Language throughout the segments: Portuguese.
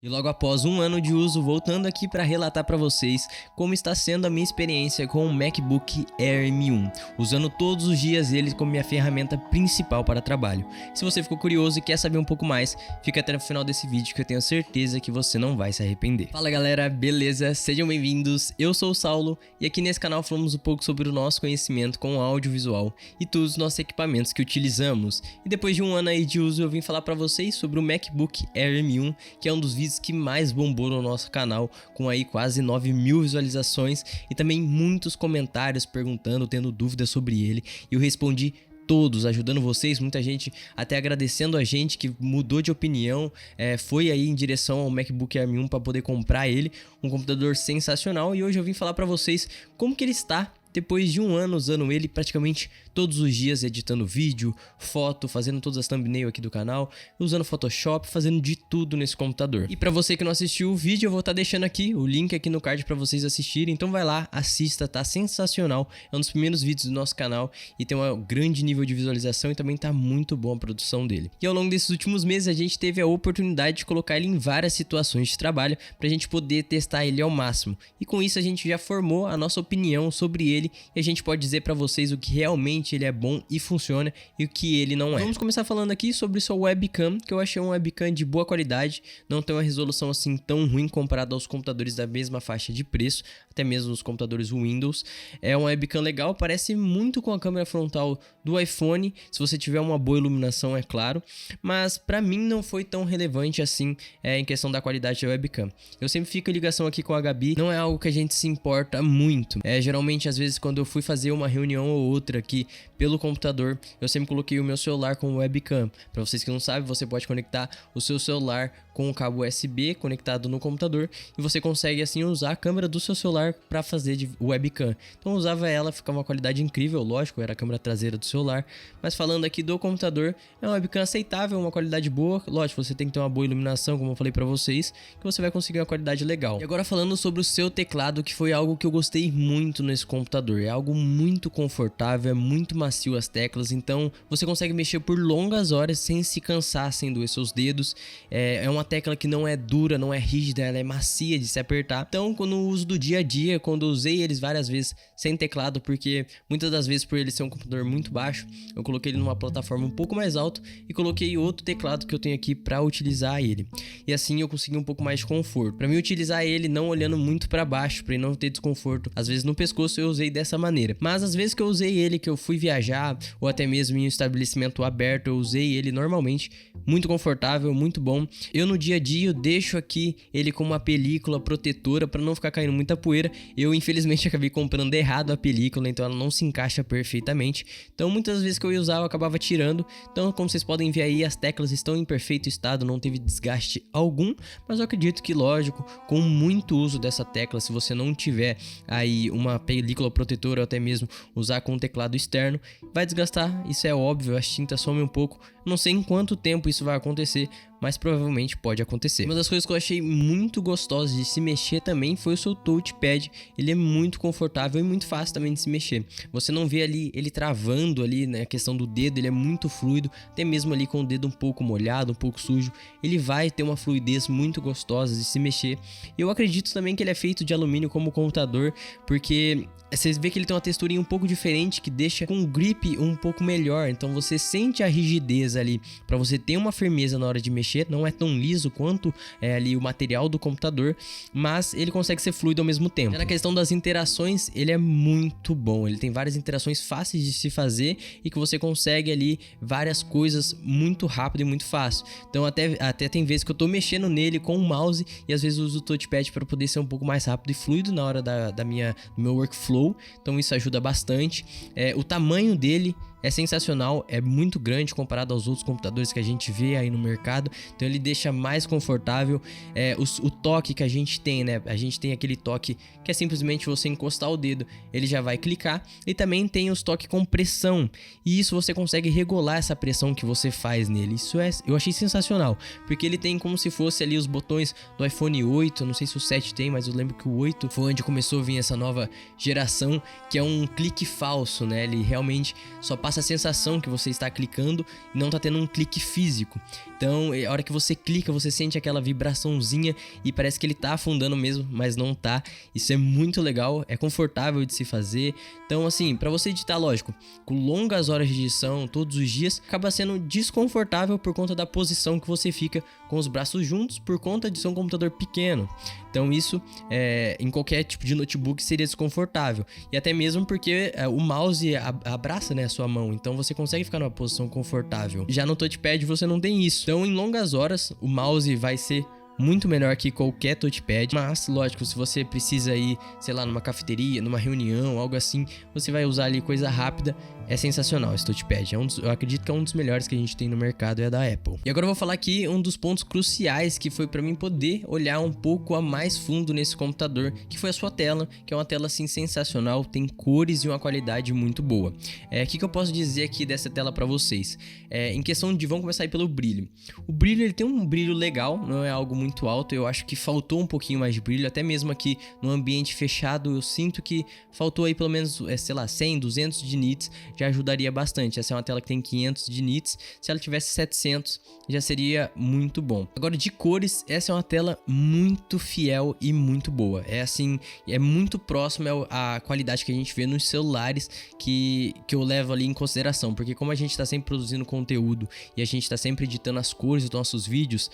E logo após um ano de uso, voltando aqui para relatar para vocês como está sendo a minha experiência com o MacBook Air M1, usando todos os dias ele como minha ferramenta principal para trabalho. Se você ficou curioso e quer saber um pouco mais, fica até o final desse vídeo que eu tenho certeza que você não vai se arrepender. Fala galera, beleza? Sejam bem-vindos, eu sou o Saulo e aqui nesse canal falamos um pouco sobre o nosso conhecimento com audiovisual e todos os nossos equipamentos que utilizamos. E depois de um ano aí de uso eu vim falar para vocês sobre o MacBook Air M1, que é um dos vídeos que mais bombou no nosso canal, com aí quase 9.000 visualizações e também muitos comentários perguntando, tendo dúvidas sobre ele, e eu respondi todos, ajudando vocês, muita gente até agradecendo a gente que mudou de opinião, foi aí em direção ao MacBook Air M1 para poder comprar ele, um computador sensacional. E hoje eu vim falar para vocês como que ele está depois de um ano usando ele praticamente todos os dias, editando vídeo, foto, fazendo todas as thumbnails aqui do canal, usando Photoshop, fazendo de tudo nesse computador. E para você que não assistiu o vídeo, eu vou estar deixando aqui o link aqui no card para vocês assistirem, então vai lá, assista, tá sensacional, é um dos primeiros vídeos do nosso canal e tem um grande nível de visualização e também tá muito bom a produção dele. E ao longo desses últimos meses a gente teve a oportunidade de colocar ele em várias situações de trabalho pra gente poder testar ele ao máximo, e com isso a gente já formou a nossa opinião sobre ele e a gente pode dizer pra vocês o que realmente ele é bom e funciona e o que ele não é. Vamos começar falando aqui sobre sua webcam, que eu achei uma webcam de boa qualidade, não tem uma resolução assim tão ruim comparado aos computadores da mesma faixa de preço, até mesmo os computadores Windows. É uma webcam legal, parece muito com a câmera frontal do iPhone, se você tiver uma boa iluminação, é claro, mas pra mim não foi tão relevante assim em questão da qualidade da webcam. Eu sempre fico em ligação aqui com a Gabi, não é algo que a gente se importa muito. Geralmente, às vezes, quando eu fui fazer uma reunião ou outra aqui pelo computador, eu sempre coloquei o meu celular com webcam. Para vocês que não sabem, você pode conectar o seu celular com um cabo USB conectado no computador e você consegue assim usar a câmera do seu celular para fazer de webcam. Então eu usava ela, ficava uma qualidade incrível, lógico, era a câmera traseira do celular, mas falando aqui do computador, é uma webcam aceitável, uma qualidade boa, lógico, você tem que ter uma boa iluminação, como eu falei para vocês, que você vai conseguir uma qualidade legal. E agora falando sobre o seu teclado, que foi algo que eu gostei muito nesse computador, é algo muito confortável, é muito macio as teclas, então você consegue mexer por longas horas sem se cansar, sem doer seus dedos. É uma tecla que não é dura, não é rígida, ela é macia de se apertar. Então, quando eu uso do dia a dia, quando eu usei eles várias vezes sem teclado, porque muitas das vezes por ele ser um computador muito baixo, eu coloquei ele numa plataforma um pouco mais alta e coloquei outro teclado que eu tenho aqui para utilizar ele. E assim eu consegui um pouco mais de conforto. Para mim utilizar ele não olhando muito para baixo, para não ter desconforto. Às vezes no pescoço eu usei dessa maneira. Mas às vezes que eu usei ele, que eu fui viajar ou até mesmo em um estabelecimento aberto, eu usei ele normalmente, muito confortável, muito bom. Eu no dia a dia eu deixo aqui ele com uma película protetora para não ficar caindo muita poeira. Eu infelizmente acabei comprando errado a película, então ela não se encaixa perfeitamente. Então muitas vezes que eu ia usar eu acabava tirando. Então como vocês podem ver aí, as teclas estão em perfeito estado, não teve desgaste algum, mas eu acredito que lógico, com muito uso dessa tecla, se você não tiver aí uma película protetora ou até mesmo usar com um teclado externo, vai desgastar, isso é óbvio, as tintas somem um pouco. Não sei em quanto tempo isso vai acontecer, mas provavelmente pode acontecer. Uma das coisas que eu achei muito gostosa de se mexer também foi o seu touchpad. Ele é muito confortável e muito fácil também de se mexer. Você não vê ali ele travando ali, né, a questão do dedo, ele é muito fluido, até mesmo ali com o dedo um pouco molhado, um pouco sujo, ele vai ter uma fluidez muito gostosa de se mexer. Eu acredito também que ele é feito de alumínio como computador, porque vocês vê que ele tem uma texturinha um pouco diferente que deixa com o grip um pouco melhor, então você sente a rigidez ali, para você ter uma firmeza na hora de mexer. Não é tão liso quanto ali o material do computador, mas ele consegue ser fluido ao mesmo tempo. Na questão das interações, ele é muito bom, ele tem várias interações fáceis de se fazer e que você consegue ali várias coisas muito rápido e muito fácil. Então até tem vezes que eu tô mexendo nele com o mouse e às vezes eu uso o touchpad para poder ser um pouco mais rápido e fluido na hora do meu workflow. Então isso ajuda bastante. O tamanho dele é sensacional, é muito grande comparado aos outros computadores que a gente vê aí no mercado, então ele deixa mais confortável. O toque que a gente tem, né? A gente tem aquele toque que é simplesmente você encostar o dedo, ele já vai clicar, e também tem os toques com pressão, e isso você consegue regular essa pressão que você faz nele. Eu achei sensacional, porque ele tem como se fosse ali os botões do iPhone 8, não sei se o 7 tem, mas eu lembro que o 8 foi onde começou a vir essa nova geração, que é um clique falso, né? Ele realmente só passa passa a sensação que você está clicando e não está tendo um clique físico. Então, a hora que você clica, você sente aquela vibraçãozinha e parece que ele tá afundando mesmo, mas não tá. Isso é muito legal, é confortável de se fazer. Então, assim, para você editar, lógico, com longas horas de edição todos os dias, acaba sendo desconfortável por conta da posição que você fica com os braços juntos, por conta de ser um computador pequeno. Então, isso em qualquer tipo de notebook seria desconfortável. E até mesmo porque o mouse abraça, né, a sua mão, então você consegue ficar numa posição confortável. Já no touchpad você não tem isso. Então, em longas horas, o mouse vai ser muito melhor que qualquer touchpad, mas lógico, se você precisa ir, sei lá, numa cafeteria, numa reunião, algo assim, você vai usar ali coisa rápida, é sensacional esse touchpad. Eu acredito que é um dos melhores que a gente tem no mercado, é da Apple. E agora eu vou falar aqui um dos pontos cruciais que foi para mim poder olhar um pouco a mais fundo nesse computador, que foi a sua tela, que é uma tela assim sensacional, tem cores e uma qualidade muito boa. O que eu posso dizer aqui dessa tela para vocês? Em questão de, vamos começar aí pelo brilho. O brilho, ele tem um brilho legal, não é algo muito alto, eu acho que faltou um pouquinho mais de brilho, até mesmo aqui no ambiente fechado eu sinto que faltou aí pelo menos, sei lá, 100, 200 de nits, já ajudaria bastante. Essa é uma tela que tem 500 de nits, se ela tivesse 700 já seria muito bom. Agora de cores, essa é uma tela muito fiel e muito boa, é assim, é muito próximo à qualidade que a gente vê nos celulares que eu levo ali em consideração, porque como a gente está sempre produzindo conteúdo e a gente está sempre editando as cores dos nossos vídeos,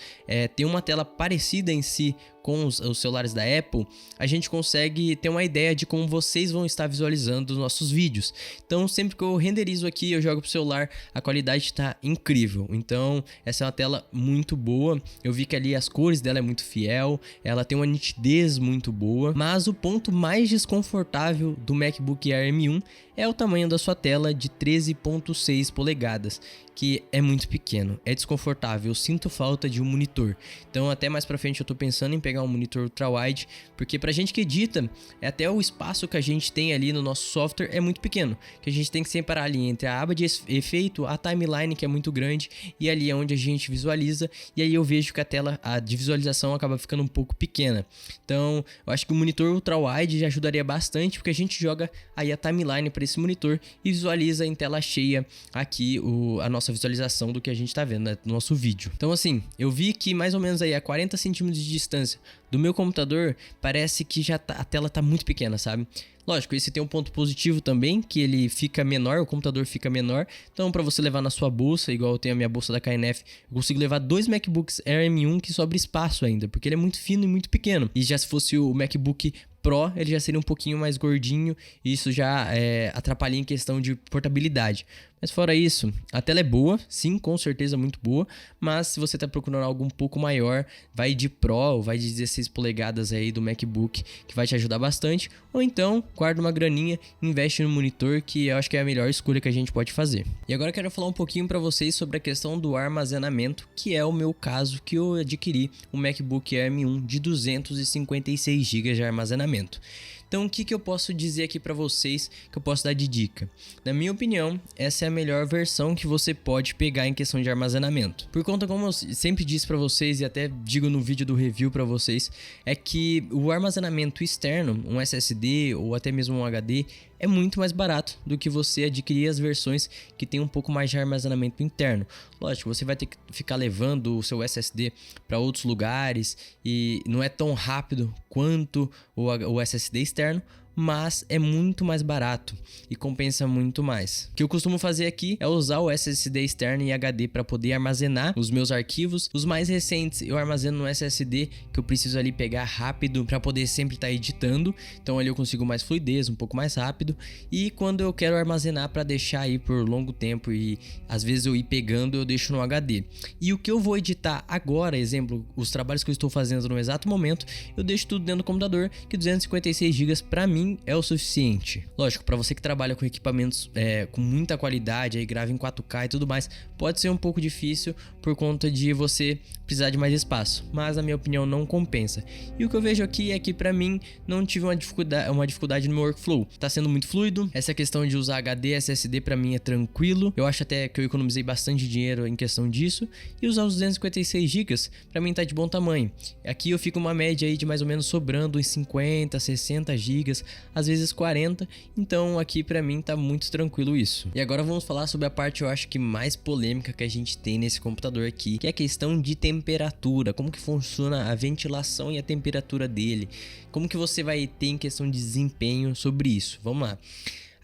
ter uma tela parecida em si com os celulares da Apple, a gente consegue ter uma ideia de como vocês vão estar visualizando os nossos vídeos. Então, sempre que eu renderizo aqui, eu jogo pro celular, a qualidade está incrível. Então, essa é uma tela muito boa. Eu vi que ali as cores dela é muito fiel, ela tem uma nitidez muito boa, mas o ponto mais desconfortável do MacBook Air M1 é o tamanho da sua tela de 13.6 polegadas, que é muito pequeno, é desconfortável, eu sinto falta de um monitor. Então até mais pra frente eu tô pensando em pegar um monitor ultra-wide, porque pra gente que edita, até o espaço que a gente tem ali no nosso software é muito pequeno, que a gente tem que separar ali entre a aba de efeito, a timeline que é muito grande, e ali é onde a gente visualiza, e aí eu vejo que a tela de visualização acaba ficando um pouco pequena. Então eu acho que o monitor ultra-wide já ajudaria bastante, porque a gente joga aí a timeline para esse monitor e visualiza em tela cheia aqui a nossa visualização do que a gente tá vendo, né, no nosso vídeo. Então assim, eu vi que mais ou menos aí a 40 centímetros de distância do meu computador, parece que já a tela tá muito pequena, sabe? Lógico, esse tem um ponto positivo também, que ele fica menor, o computador fica menor. Então, para você levar na sua bolsa, igual eu tenho a minha bolsa da KNF, eu consigo levar 2 MacBooks Air M1 que sobra espaço ainda, porque ele é muito fino e muito pequeno. E já se fosse o MacBook Pro, ele já seria um pouquinho mais gordinho, e isso já atrapalha em questão de portabilidade. Mas fora isso, a tela é boa, sim, com certeza muito boa, mas se você está procurando algo um pouco maior, vai de Pro ou vai de 16 polegadas aí do MacBook, que vai te ajudar bastante, ou então guarda uma graninha, investe no monitor, que eu acho que é a melhor escolha que a gente pode fazer. E agora eu quero falar um pouquinho para vocês sobre a questão do armazenamento, que é o meu caso, que eu adquiri um MacBook Air M1 de 256 GB de armazenamento. Então o que eu posso dizer aqui para vocês, que eu posso dar de dica? Na minha opinião, essa é a melhor versão que você pode pegar em questão de armazenamento. Por conta, como eu sempre disse para vocês e até digo no vídeo do review para vocês, é que o armazenamento externo, um SSD ou até mesmo um HD, é muito mais barato do que você adquirir as versões que tem um pouco mais de armazenamento interno. Lógico, você vai ter que ficar levando o seu SSD para outros lugares e não é tão rápido quanto o SSD externo, mas é muito mais barato e compensa muito mais. O que eu costumo fazer aqui é usar o SSD externo e HD para poder armazenar os meus arquivos. Os mais recentes eu armazeno no SSD, que eu preciso ali pegar rápido para poder sempre estar editando, então ali eu consigo mais fluidez, um pouco mais rápido. E quando eu quero armazenar para deixar aí por longo tempo e às vezes eu ir pegando, eu deixo no HD. E o que eu vou editar agora, exemplo, os trabalhos que eu estou fazendo no exato momento, eu deixo tudo dentro do computador, que 256 GB para mim é o suficiente. Lógico, para você que trabalha com equipamentos com muita qualidade, aí grava em 4K e tudo mais, pode ser um pouco difícil por conta de você precisar de mais espaço, mas na minha opinião não compensa. E o que eu vejo aqui é que para mim não tive uma dificuldade no meu workflow. Tá sendo muito fluido. Essa questão de usar HD, SSD para mim é tranquilo. Eu acho até que eu economizei bastante dinheiro em questão disso. E usar os 256 GB para mim tá de bom tamanho. Aqui eu fico uma média aí de mais ou menos sobrando uns 50, 60 GB às vezes 40, então aqui pra mim tá muito tranquilo isso. E agora vamos falar sobre a parte, eu acho que mais polêmica que a gente tem nesse computador aqui, que é a questão de temperatura, como que funciona a ventilação e a temperatura dele, como que você vai ter em questão de desempenho sobre isso. Vamos lá.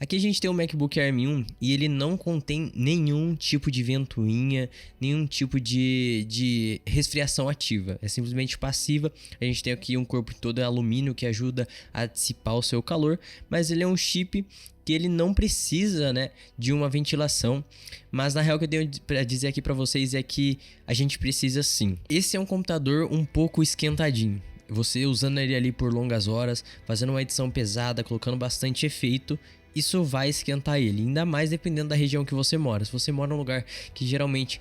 Aqui a gente tem o MacBook Air M1 e ele não contém nenhum tipo de ventoinha, nenhum tipo de resfriação ativa, é simplesmente passiva. A gente tem aqui um corpo todo em alumínio que ajuda a dissipar o seu calor, mas ele é um chip que ele não precisa, né, de uma ventilação, mas na real o que eu tenho para dizer aqui para vocês é que a gente precisa sim. Esse é um computador um pouco esquentadinho. Você usando ele ali por longas horas, fazendo uma edição pesada, colocando bastante efeito, isso vai esquentar ele, ainda mais dependendo da região que você mora. Se você mora num lugar que geralmente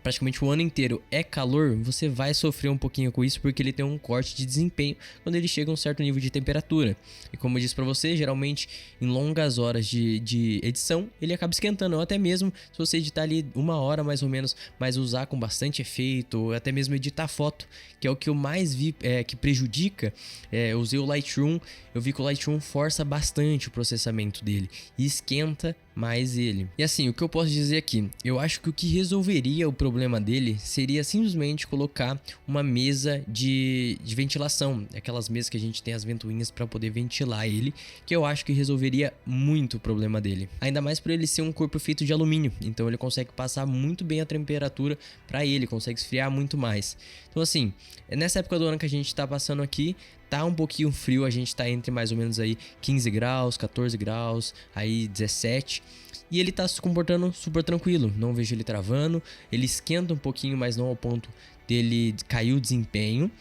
praticamente o ano inteiro é calor, você vai sofrer um pouquinho com isso, porque ele tem um corte de desempenho quando ele chega a um certo nível de temperatura. E como eu disse pra você, geralmente em longas horas de edição, ele acaba esquentando, ou até mesmo se você editar ali 1 hora mais ou menos, mas usar com bastante efeito, ou até mesmo editar foto, que é o que eu mais vi que prejudica. Eu usei o Lightroom, eu vi que o Lightroom força bastante o processamento dele e esquenta mais ele. E assim, o que eu posso dizer aqui, eu acho que o que resolveria o problema dele seria simplesmente colocar uma mesa de ventilação, aquelas mesas que a gente tem as ventoinhas para poder ventilar ele, que eu acho que resolveria muito o problema dele. Ainda mais por ele ser um corpo feito de alumínio, então ele consegue passar muito bem a temperatura para ele, consegue esfriar muito mais. Então assim, nessa época do ano que a gente tá passando aqui, tá um pouquinho frio, a gente tá entre mais ou menos aí 15 graus, 14 graus, aí 17. E ele tá se comportando super tranquilo, não vejo ele travando, ele esquenta um pouquinho, mas não ao ponto dele cair o desempenho.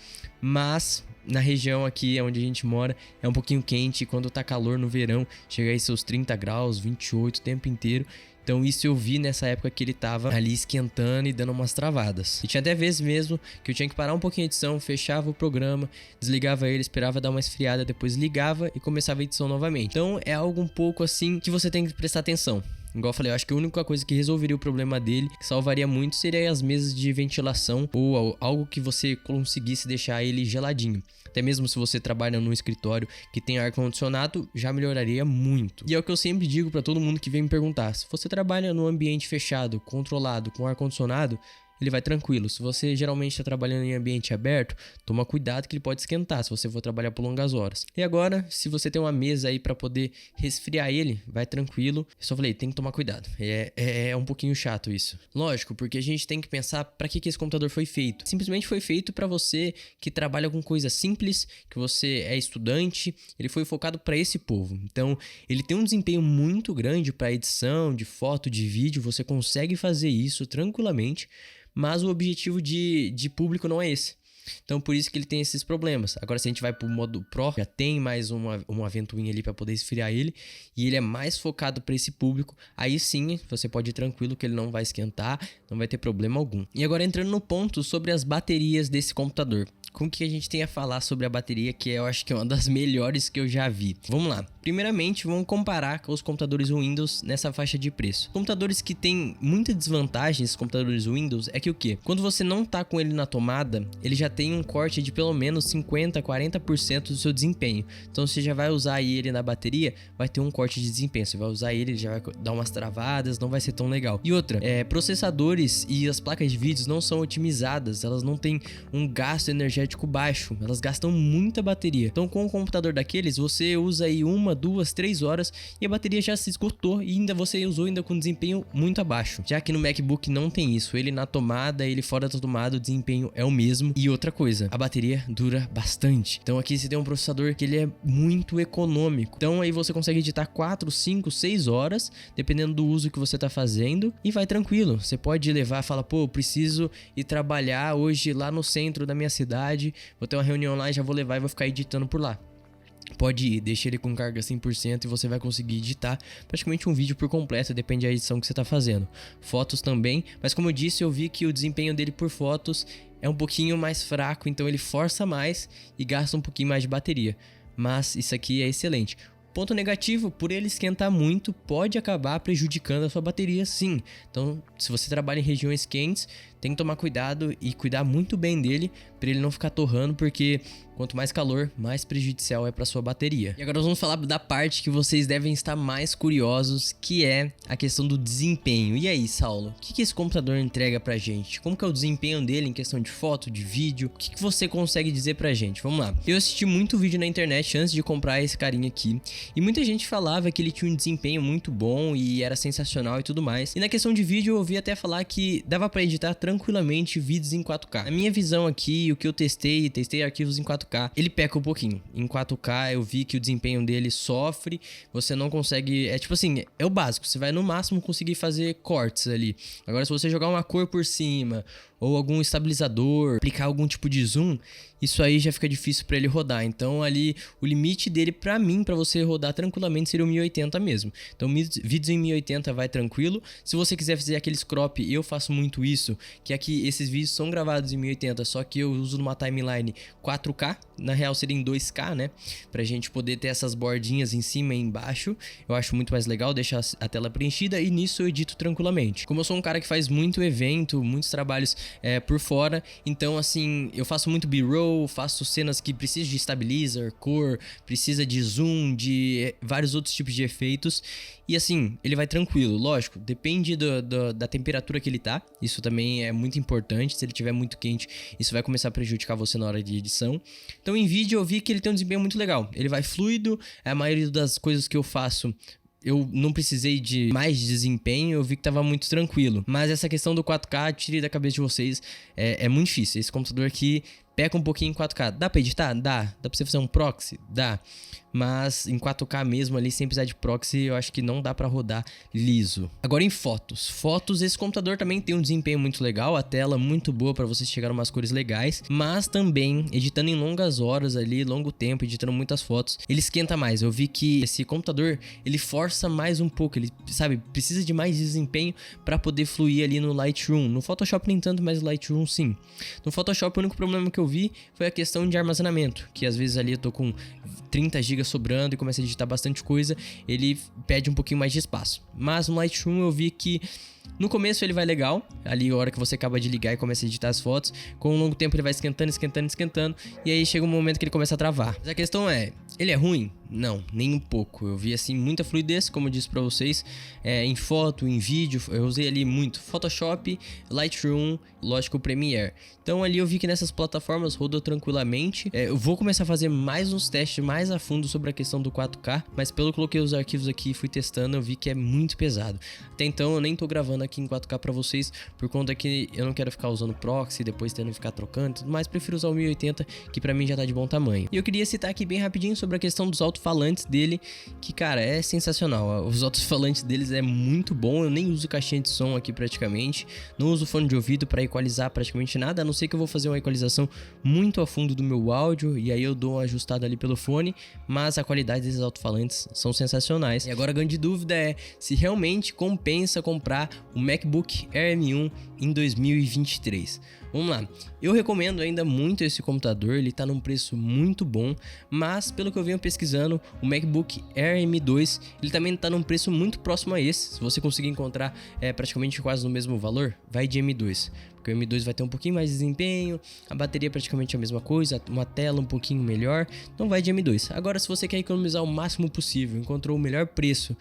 Mas na região aqui onde a gente mora é um pouquinho quente, e quando tá calor no verão, chega aí seus 30 graus, 28 o tempo inteiro. Então isso eu vi nessa época que ele tava ali esquentando e dando umas travadas. E tinha até vezes mesmo que eu tinha que parar um pouquinho a edição, fechava o programa, desligava ele, esperava dar uma esfriada, depois ligava e começava a edição novamente. Então é algo um pouco assim que você tem que prestar atenção. Igual eu falei, eu acho que a única coisa que resolveria o problema dele, que salvaria muito, seria as mesas de ventilação ou algo que você conseguisse deixar ele geladinho. Até mesmo se você trabalha num escritório que tem ar-condicionado, já melhoraria muito. E é o que eu sempre digo para todo mundo que vem me perguntar: se você trabalha num ambiente fechado, controlado, com ar-condicionado, ele vai tranquilo. Se você geralmente está trabalhando em ambiente aberto, toma cuidado que ele pode esquentar se você for trabalhar por longas horas. E agora, se você tem uma mesa aí para poder resfriar ele, vai tranquilo. Eu só falei, tem que tomar cuidado. É um pouquinho chato isso. Lógico, porque a gente tem que pensar para que esse computador foi feito. Simplesmente foi feito para você que trabalha com coisas simples, que você é estudante. Ele foi focado para esse povo. Então, ele tem um desempenho muito grande para edição de foto, de vídeo. Você consegue fazer isso tranquilamente. Mas o objetivo de público não é esse. Então por isso que ele tem esses problemas. Agora se a gente vai pro modo Pro, já tem mais uma ventoinha ali para poder esfriar ele, e ele é mais focado para esse público. Aí sim, você pode ir tranquilo que ele não vai esquentar, não vai ter problema algum. E agora entrando no ponto sobre as baterias desse computador. Com que a gente tem a falar sobre a bateria, que eu acho que é uma das melhores que eu já vi. Vamos lá. Primeiramente, vamos comparar com os computadores Windows nessa faixa de preço. Computadores que tem muita desvantagem, esses computadores Windows, é que o quê? Quando você não tá com ele na tomada, ele já tem um corte de pelo menos 50, 40% do seu desempenho. Então você já vai usar ele na bateria, vai ter um corte de desempenho. Você vai usar ele já vai dar umas travadas, não vai ser tão legal. E outra, processadores e as placas de vídeos não são otimizadas, elas não têm um gasto energético baixo, elas gastam muita bateria. Então com um computador daqueles, você usa aí 1, 2, 3 horas e a bateria já se esgotou, e ainda você usou ainda com desempenho muito abaixo. Já que no MacBook não tem isso, ele na tomada, ele fora da tomada, o desempenho é o mesmo. E outra coisa, a bateria dura bastante. Então aqui você tem um processador que ele é muito econômico. Então aí você consegue editar 4, 5, 6 horas, dependendo do uso que você tá fazendo, e vai tranquilo. Você pode levar, fala, pô, eu preciso ir trabalhar hoje lá no centro da minha cidade, vou ter uma reunião lá e já vou levar e vou ficar editando por lá. Pode ir, deixa ele com carga 100% e você vai conseguir editar praticamente um vídeo por completo, depende da edição que você está fazendo. Fotos também, mas como eu disse, eu vi que o desempenho dele por fotos é um pouquinho mais fraco, então ele força mais e gasta um pouquinho mais de bateria. Mas isso aqui é excelente. Ponto negativo, por ele esquentar muito, pode acabar prejudicando a sua bateria, sim. Então, se você trabalha em regiões quentes, tem que tomar cuidado e cuidar muito bem dele para ele não ficar torrando, porque quanto mais calor, mais prejudicial é para sua bateria. E agora vamos falar da parte que vocês devem estar mais curiosos, que é a questão do desempenho. E aí, Saulo, o que esse computador entrega pra gente? Como que é o desempenho dele em questão de foto, de vídeo? O que você consegue dizer pra gente? Vamos lá. Eu assisti muito vídeo na internet antes de comprar esse carinha aqui, e muita gente falava que ele tinha um desempenho muito bom e era sensacional e tudo mais. E na questão de vídeo eu ouvi até falar que dava pra editar tranquilamente vídeos em 4K. A minha visão aqui, o que eu testei arquivos em 4K, ele peca um pouquinho. Em 4K eu vi que o desempenho dele sofre, você não consegue, é tipo assim, é o básico, você vai no máximo conseguir fazer cortes ali. Agora se você jogar uma cor por cima, ou algum estabilizador, aplicar algum tipo de zoom, isso aí já fica difícil para ele rodar. Então ali o limite dele para mim, para você rodar tranquilamente, seria o 1080 mesmo. Então vídeos em 1080 vai tranquilo. Se você quiser fazer aqueles crop, eu faço muito isso, que aqui esses vídeos são gravados em 1080, só que eu uso numa timeline 4K, na real seria em 2K, né? Pra gente poder ter essas bordinhas em cima e embaixo. Eu acho muito mais legal deixar a tela preenchida, e nisso eu edito tranquilamente. Como eu sou um cara que faz muito evento, muitos trabalhos por fora, então assim, eu faço muito B-roll, faço cenas que precisam de stabilizer, cor, precisa de zoom, de vários outros tipos de efeitos, e assim, ele vai tranquilo. Lógico, depende da temperatura que ele tá, isso também é muito importante. Se ele tiver muito quente, isso vai começar a prejudicar você na hora de edição. Então em vídeo eu vi que ele tem um desempenho muito legal, ele vai fluido, a maioria das coisas que eu faço eu não precisei de mais desempenho, eu vi que tava muito tranquilo. Mas essa questão do 4K, tirei da cabeça de vocês, é muito difícil. Esse computador aqui peca um pouquinho em 4K. Dá pra editar? Dá. Dá pra você fazer um proxy? Dá. Mas em 4K mesmo ali, sem precisar de proxy, eu acho que não dá pra rodar liso. Agora em fotos. Fotos, esse computador também tem um desempenho muito legal, a tela muito boa pra você chegar a umas cores legais, mas também, editando em longas horas ali, longo tempo, editando muitas fotos, ele esquenta mais. Eu vi que esse computador, ele força mais um pouco, ele, sabe, precisa de mais desempenho pra poder fluir ali no Lightroom. No Photoshop nem tanto, mas no Lightroom sim. No Photoshop o único problema que eu vi foi a questão de armazenamento, que às vezes ali eu tô com 30 GB sobrando e começa a digitar bastante coisa, ele pede um pouquinho mais de espaço. Mas no Lightroom eu vi que no começo ele vai legal, ali a hora que você acaba de ligar e começa a editar as fotos, com um longo tempo ele vai esquentando, e aí chega um momento que ele começa a travar. Mas a questão é, ele é ruim? Não, nem um pouco. Eu vi assim muita fluidez, como eu disse pra vocês, em foto, em vídeo. Eu usei ali muito Photoshop, Lightroom, lógico, o Premiere. Então ali eu vi que nessas plataformas rodou tranquilamente. Eu vou começar a fazer mais uns testes mais a fundo sobre a questão do 4K, mas pelo que coloquei os arquivos aqui e fui testando, eu vi que é muito pesado. Até então eu nem tô gravando aqui em 4K pra vocês, por conta que eu não quero ficar usando proxy, depois tendo que ficar trocando e tudo mais. Prefiro usar o 1080, que pra mim já tá de bom tamanho. E eu queria citar aqui bem rapidinho sobre a questão dos alto-falantes dele, que cara, é sensacional. Os alto-falantes deles é muito bom. Eu nem uso caixinha de som aqui praticamente, não uso fone de ouvido para equalizar praticamente nada, a não ser que eu vou fazer uma equalização muito a fundo do meu áudio, e aí eu dou uma ajustada ali pelo fone, mas a qualidade desses alto-falantes são sensacionais. E agora a grande dúvida é se realmente compensa comprar o MacBook Air M1 em 2023. Vamos lá, eu recomendo ainda muito esse computador, ele tá num preço muito bom, mas pelo que eu venho pesquisando, o MacBook Air M2, ele também tá num preço muito próximo a esse. Se você conseguir encontrar praticamente quase no mesmo valor, vai de M2, porque o M2 vai ter um pouquinho mais de desempenho, a bateria é praticamente a mesma coisa, uma tela um pouquinho melhor, então vai de M2. Agora, se você quer economizar o máximo possível, encontrou o melhor preço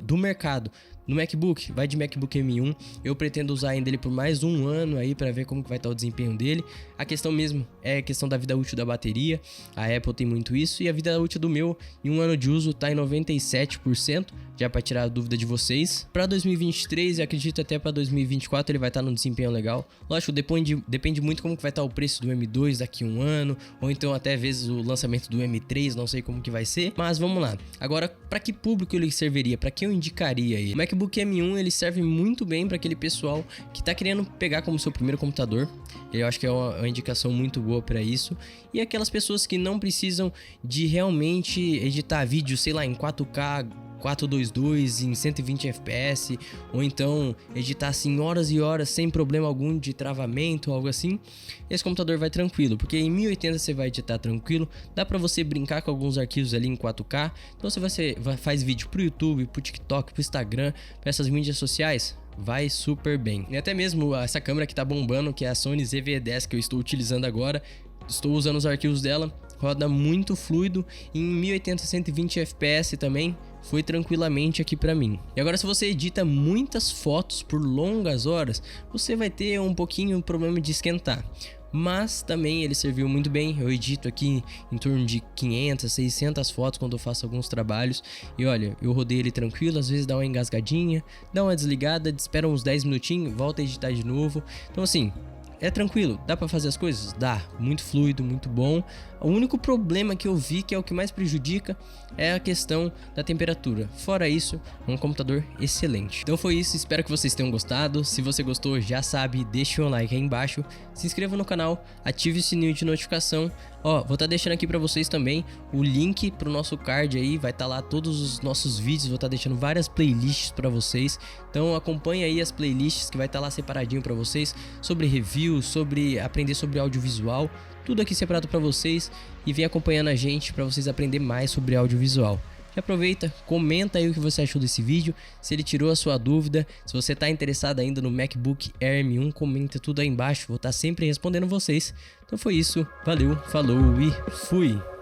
do mercado no MacBook, vai de MacBook M1. Eu pretendo usar ainda ele por mais um ano aí para ver como que vai estar o desempenho dele. A questão mesmo é a questão da vida útil da bateria. A Apple tem muito isso, e a vida útil do meu em um ano de uso tá em 97%, já para tirar a dúvida de vocês. Para 2023 e acredito até para 2024 ele vai estar num desempenho legal. Lógico, depende muito como que vai estar o preço do M2 daqui a um ano, ou então até às vezes o lançamento do M3, não sei como que vai ser. Mas vamos lá. Agora, para que público ele serviria? Para que eu indicaria ele? O MacBook M1 ele serve muito bem para aquele pessoal que tá querendo pegar como seu primeiro computador. Eu acho que é uma indicação muito boa para isso. E aquelas pessoas que não precisam de realmente editar vídeo, sei lá, em 4K, 422 em 120 fps, ou então editar assim horas e horas sem problema algum de travamento ou algo assim, esse computador vai tranquilo, porque em 1080 você vai editar tranquilo, dá pra você brincar com alguns arquivos ali em 4K, então se você faz vídeo pro YouTube, pro TikTok, pro Instagram, pra essas mídias sociais, vai super bem. E até mesmo essa câmera que tá bombando, que é a Sony ZV-10 que eu estou utilizando agora, estou usando os arquivos dela, roda muito fluido, em 1080 120 fps também, foi tranquilamente aqui pra mim. E agora, se você edita muitas fotos por longas horas, você vai ter um pouquinho problema de esquentar. Mas também ele serviu muito bem, eu edito aqui em torno de 500, 600 fotos quando eu faço alguns trabalhos. E olha, eu rodei ele tranquilo, às vezes dá uma engasgadinha, dá uma desligada, espera uns 10 minutinhos, volta a editar de novo. Então assim, é tranquilo, dá pra fazer as coisas? Dá, muito fluido, muito bom. O único problema que eu vi, que é o que mais prejudica, é a questão da temperatura. Fora isso, é um computador excelente. Então foi isso, espero que vocês tenham gostado. Se você gostou, já sabe, deixa um like aí embaixo, se inscreva no canal, ative o sininho de notificação. Ó, vou estar deixando aqui pra vocês também o link pro nosso card aí, vai estar lá todos os nossos vídeos, vou estar deixando várias playlists pra vocês. Então acompanha aí as playlists que vai estar lá separadinho pra vocês, sobre review, sobre aprender sobre audiovisual, tudo aqui separado pra vocês, e vem acompanhando a gente pra vocês aprender mais sobre audiovisual. Já aproveita, comenta aí o que você achou desse vídeo, se ele tirou a sua dúvida, se você tá interessado ainda no MacBook Air M1, comenta tudo aí embaixo, vou estar sempre respondendo vocês. Então foi isso, valeu, falou e fui!